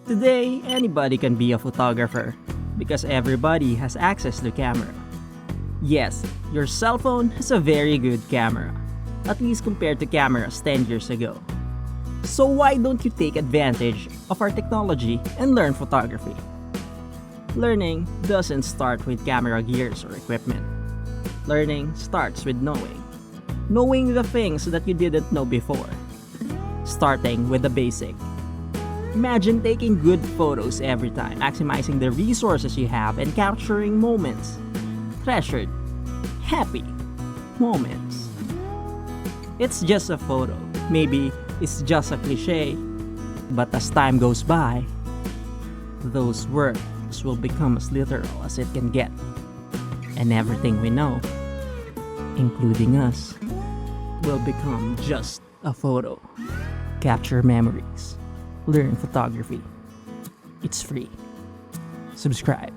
Today, anybody can be a photographer because everybody has access to camera. Yes, your cell phone has a very good camera, at least compared to cameras 10 years ago. So why don't you take advantage of our technology and learn photography? Learning doesn't start with camera gears or equipment. Learning starts with knowing. Knowing the things that you didn't know before. Starting with the basic. Imagine taking good photos every time, maximizing the resources you have and capturing moments. Treasured, happy moments. It's just a photo. Maybe it's just a cliche. But as time goes by, those words will become as literal as it can get. And everything we know, including us, will become just a photo. Capture memories. Learn photography. It's free. Subscribe.